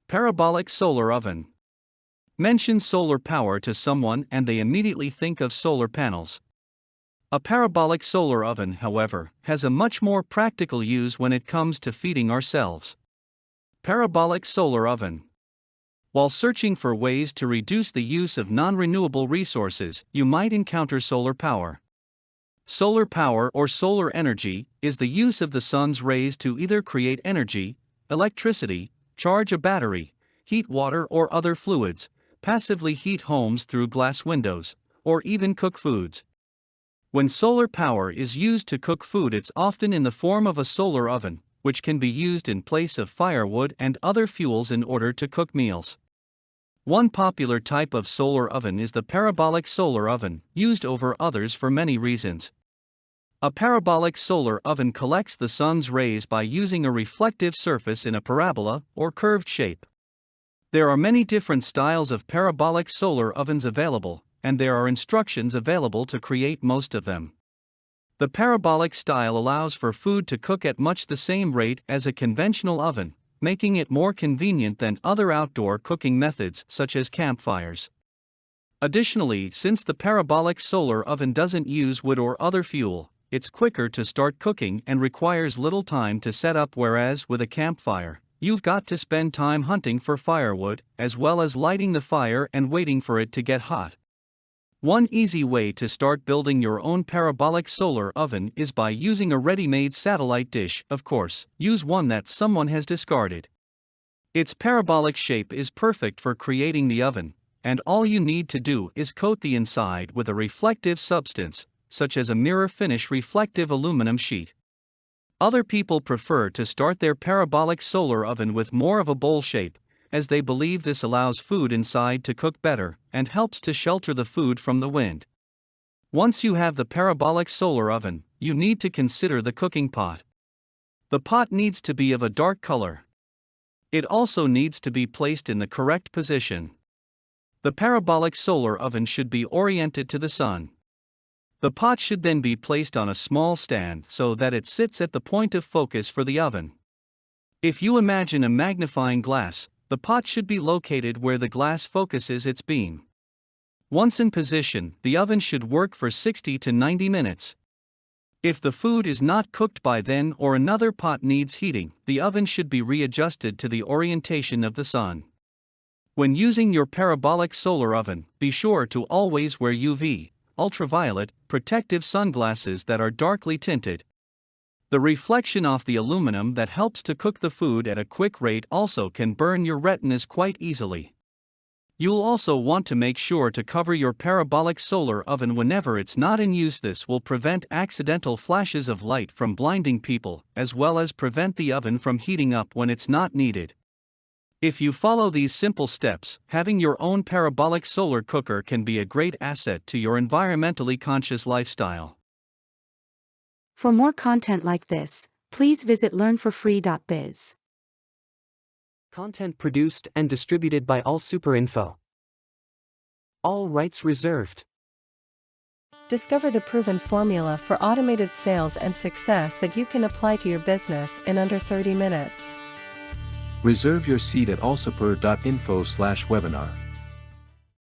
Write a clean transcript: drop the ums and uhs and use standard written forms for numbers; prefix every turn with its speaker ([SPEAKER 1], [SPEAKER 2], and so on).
[SPEAKER 1] Parabolic solar oven. Mention solar power to someone and they immediately think of solar panels. A parabolic solar oven, however, has a much more practical use when it comes to feeding ourselves. Parabolic solar oven. While searching for ways to reduce the use of non-renewable resources, you might encounter solar power. Solar power or solar energy is the use of the sun's rays to either create energy, electricity, charge a battery, heat water or other fluids, passively heat homes through glass windows, or even cook foods. When solar power is used to cook food, it's often in the form of a solar oven, which can be used in place of firewood and other fuels in order to cook meals. One popular type of solar oven is the parabolic solar oven, used over others for many reasons. A parabolic solar oven collects the sun's rays by using a reflective surface in a parabola or curved shape. There are many different styles of parabolic solar ovens available, and there are instructions available to create most of them. The parabolic style allows for food to cook at much the same rate as a conventional oven, making it more convenient than other outdoor cooking methods such as campfires. Additionally, since the parabolic solar oven doesn't use wood or other fuel, it's quicker to start cooking and requires little time to set up, whereas with a campfire, you've got to spend time hunting for firewood, as well as lighting the fire and waiting for it to get hot. One easy way to start building your own parabolic solar oven is by using a ready-made satellite dish. Of course, use one that someone has discarded. Its parabolic shape is perfect for creating the oven, and all you need to do is coat the inside with a reflective substance, such as a mirror finish reflective aluminum sheet. Other people prefer to start their parabolic solar oven with more of a bowl shape, as they believe this allows food inside to cook better and helps to shelter the food from the wind. Once you have the parabolic solar oven, you need to consider the cooking pot. The pot needs to be of a dark color. It also needs to be placed in the correct position. The parabolic solar oven should be oriented to the sun. The pot should then be placed on a small stand so that it sits at the point of focus for the oven. If you imagine a magnifying glass, the pot should be located where the glass focuses its beam. Once in position, the oven should work for 60 to 90 minutes. If the food is not cooked by then or another pot needs heating, the oven should be readjusted to the orientation of the sun. When using your parabolic solar oven, be sure to always wear UV, ultraviolet, protective sunglasses that are darkly tinted. The reflection off the aluminum that helps to cook the food at a quick rate also can burn your retinas quite easily. You'll also want to make sure to cover your parabolic solar oven whenever it's not in use. This will prevent accidental flashes of light from blinding people, as well as prevent the oven from heating up when it's not needed. If you follow these simple steps, having your own parabolic solar cooker can be a great asset to your environmentally conscious lifestyle.
[SPEAKER 2] For more content like this, please visit learnforfree.biz.
[SPEAKER 3] Content produced and distributed by AllSuperInfo. All rights reserved.
[SPEAKER 4] Discover the proven formula for automated sales and success that you can apply to your business in under 30 minutes.
[SPEAKER 5] Reserve your seat at allsuper.info/webinar.